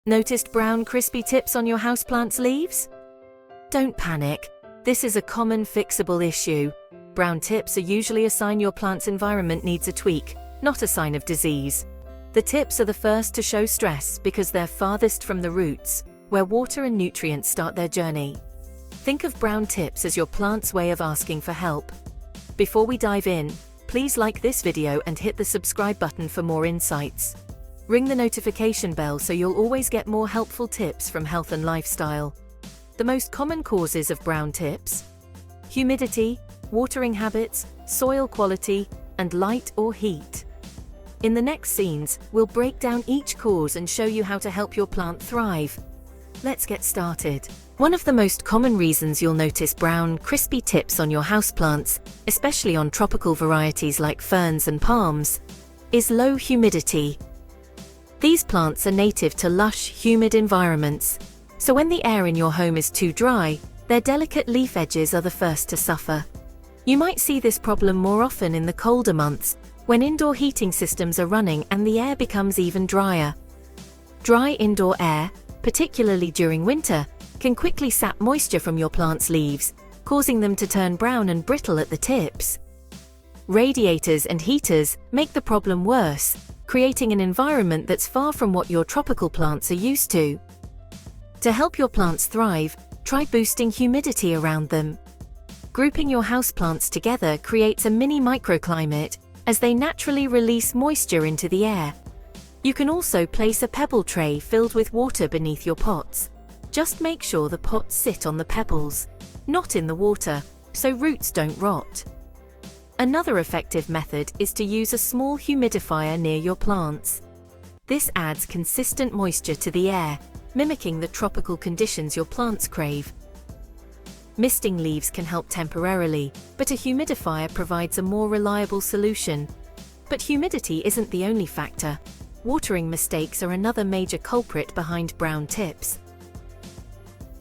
Noticed brown crispy tips on your houseplant's leaves? Don't panic. This is a common fixable issue. Brown tips are usually a sign your plant's environment needs a tweak, not a sign of disease. The tips are the first to show stress because they're farthest from the roots, where water and nutrients start their journey. Think of brown tips as your plant's way of asking for help. Before we dive in, please like this video and hit the subscribe button for more insights. Ring the notification bell so you'll always get more helpful tips from health and lifestyle. The most common causes of brown tips: humidity, watering habits, soil quality, and light or heat. In the next scenes, we'll break down each cause and show you how to help your plant thrive. Let's get started. One of the most common reasons you'll notice brown, crispy tips on your houseplants, especially on tropical varieties like ferns and palms, is low humidity. These plants are native to lush, humid environments, so when the air in your home is too dry, their delicate leaf edges are the first to suffer. You might see this problem more often in the colder months, when indoor heating systems are running and the air becomes even drier. Dry indoor air, particularly during winter, can quickly sap moisture from your plant's leaves, causing them to turn brown and brittle at the tips. Radiators and heaters make the problem worse, creating an environment that's far from what your tropical plants are used to. To help your plants thrive, try boosting humidity around them. Grouping your houseplants together creates a mini microclimate, as they naturally release moisture into the air. You can also place a pebble tray filled with water beneath your pots. Just make sure the pots sit on the pebbles, not in the water, so roots don't rot. Another effective method is to use a small humidifier near your plants. This adds consistent moisture to the air, mimicking the tropical conditions your plants crave. Misting leaves can help temporarily, but a humidifier provides a more reliable solution. But humidity isn't the only factor. Watering mistakes are another major culprit behind brown tips.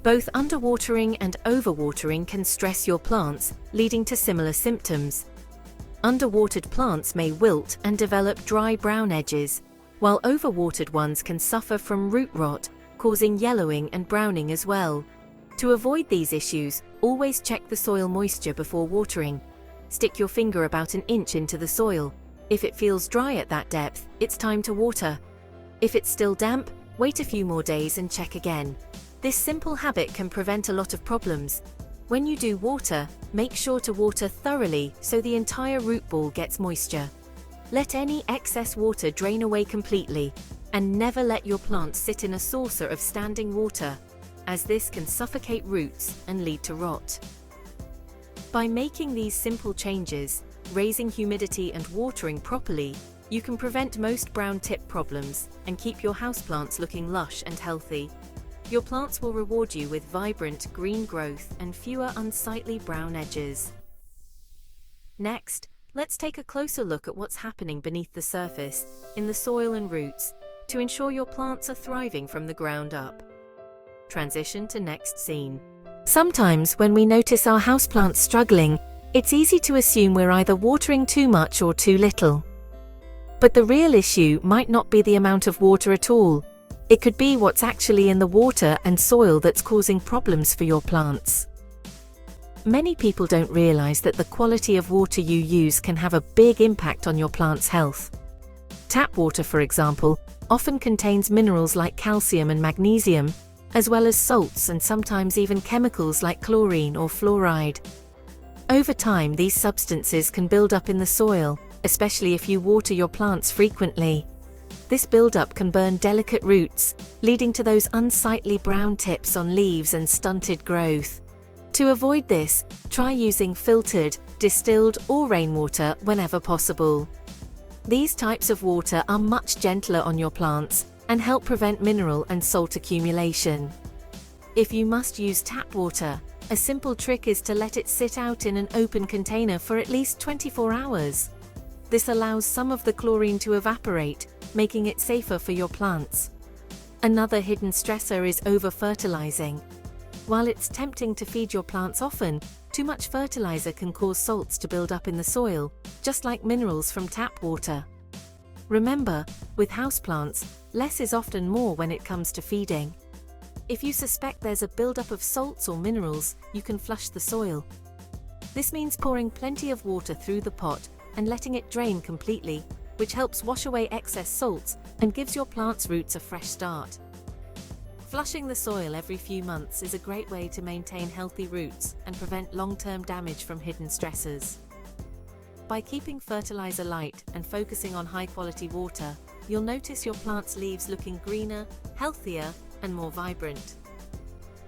Both underwatering and overwatering can stress your plants, leading to similar symptoms. Underwatered plants may wilt and develop dry brown edges, while overwatered ones can suffer from root rot, causing yellowing and browning as well. To avoid these issues, always check the soil moisture before watering. Stick your finger about an inch into the soil. If it feels dry at that depth, it's time to water. If it's still damp, wait a few more days and check again. This simple habit can prevent a lot of problems. When you do water, make sure to water thoroughly so the entire root ball gets moisture. Let any excess water drain away completely, and never let your plants sit in a saucer of standing water, as this can suffocate roots and lead to rot. By making these simple changes, raising humidity and watering properly, you can prevent most brown tip problems and keep your houseplants looking lush and healthy. Your plants will reward you with vibrant green growth and fewer unsightly brown edges. Next, let's take a closer look at what's happening beneath the surface, in the soil and roots, to ensure your plants are thriving from the ground up. Transition to next scene. Sometimes when we notice our houseplants struggling, it's easy to assume we're either watering too much or too little. But the real issue might not be the amount of water at all. It could be what's actually in the water and soil that's causing problems for your plants. Many people don't realize that the quality of water you use can have a big impact on your plant's health. Tap water, for example, often contains minerals like calcium and magnesium, as well as salts and sometimes even chemicals like chlorine or fluoride. Over time, these substances can build up in the soil, especially if you water your plants frequently. This buildup can burn delicate roots, leading to those unsightly brown tips on leaves and stunted growth. To avoid this, try using filtered, distilled, or rainwater whenever possible. These types of water are much gentler on your plants and help prevent mineral and salt accumulation. If you must use tap water, a simple trick is to let it sit out in an open container for at least 24 hours. This allows some of the chlorine to evaporate, making it safer for your plants. Another hidden stressor is over-fertilizing. While it's tempting to feed your plants often, too much fertilizer can cause salts to build up in the soil, just like minerals from tap water. Remember, with houseplants, less is often more when it comes to feeding. If you suspect there's a buildup of salts or minerals, you can flush the soil. This means pouring plenty of water through the pot and letting it drain completely, which helps wash away excess salts and gives your plant's roots a fresh start. Flushing the soil every few months is a great way to maintain healthy roots and prevent long-term damage from hidden stressors. By keeping fertilizer light and focusing on high-quality water, you'll notice your plant's leaves looking greener, healthier, and more vibrant.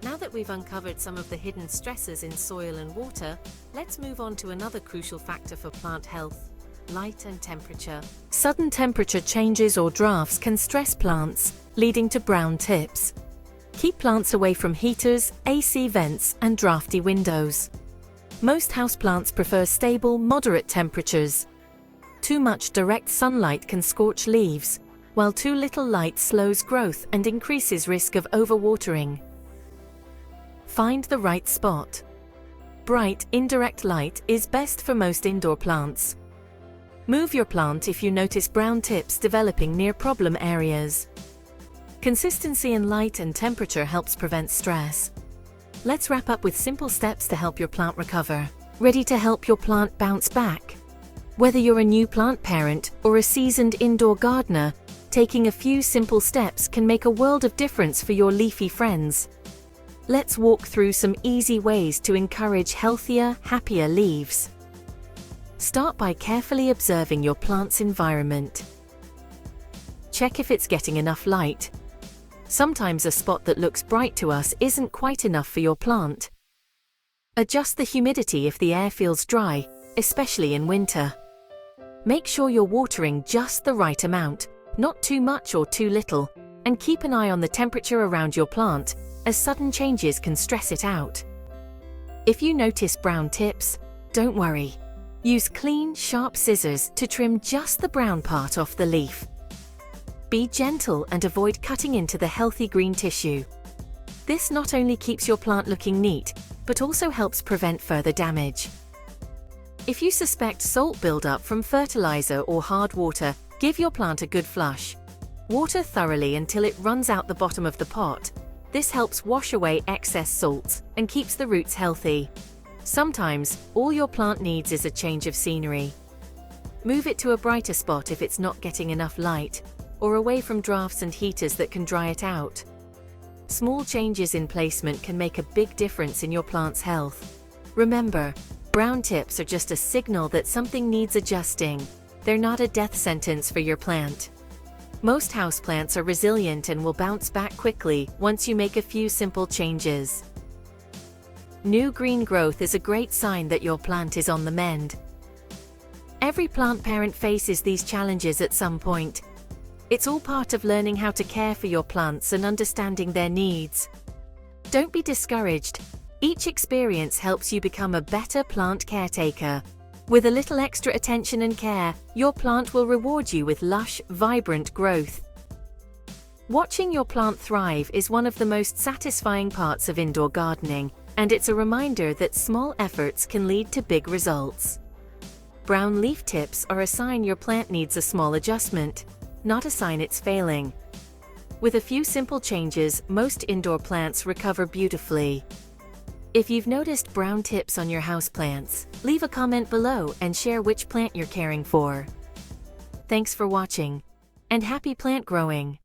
Now that we've uncovered some of the hidden stressors in soil and water, let's move on to another crucial factor for plant health: light and temperature. Sudden temperature changes or drafts can stress plants, leading to brown tips. Keep plants away from heaters, AC vents, and drafty windows. Most houseplants prefer stable, moderate temperatures. Too much direct sunlight can scorch leaves, while too little light slows growth and increases risk of overwatering. Find the right spot. Bright, indirect light is best for most indoor plants. Move your plant if you notice brown tips developing near problem areas. Consistency in light and temperature helps prevent stress. Let's wrap up with simple steps to help your plant recover. Ready to help your plant bounce back? Whether you're a new plant parent or a seasoned indoor gardener, taking a few simple steps can make a world of difference for your leafy friends. Let's walk through some easy ways to encourage healthier, happier leaves. Start by carefully observing your plant's environment. Check if it's getting enough light. Sometimes a spot that looks bright to us isn't quite enough for your plant. Adjust the humidity if the air feels dry, especially in winter. Make sure you're watering just the right amount, not too much or too little, and keep an eye on the temperature around your plant, as sudden changes can stress it out. If you notice brown tips, don't worry. Use clean, sharp scissors to trim just the brown part off the leaf. Be gentle and avoid cutting into the healthy green tissue. This not only keeps your plant looking neat, but also helps prevent further damage. If you suspect salt buildup from fertilizer or hard water, give your plant a good flush. Water thoroughly until it runs out the bottom of the pot. This helps wash away excess salts and keeps the roots healthy. Sometimes, all your plant needs is a change of scenery. Move it to a brighter spot if it's not getting enough light, or away from drafts and heaters that can dry it out. Small changes in placement can make a big difference in your plant's health. Remember, brown tips are just a signal that something needs adjusting. They're not a death sentence for your plant. Most houseplants are resilient and will bounce back quickly once you make a few simple changes. New green growth is a great sign that your plant is on the mend. Every plant parent faces these challenges at some point. It's all part of learning how to care for your plants and understanding their needs. Don't be discouraged. Each experience helps you become a better plant caretaker. With a little extra attention and care, your plant will reward you with lush, vibrant growth. Watching your plant thrive is one of the most satisfying parts of indoor gardening, and it's a reminder that small efforts can lead to big results. Brown leaf tips are a sign your plant needs a small adjustment, not a sign it's failing. With a few simple changes, most indoor plants recover beautifully. If you've noticed brown tips on your houseplants, leave a comment below and share which plant you're caring for. Thanks for watching, and happy plant growing!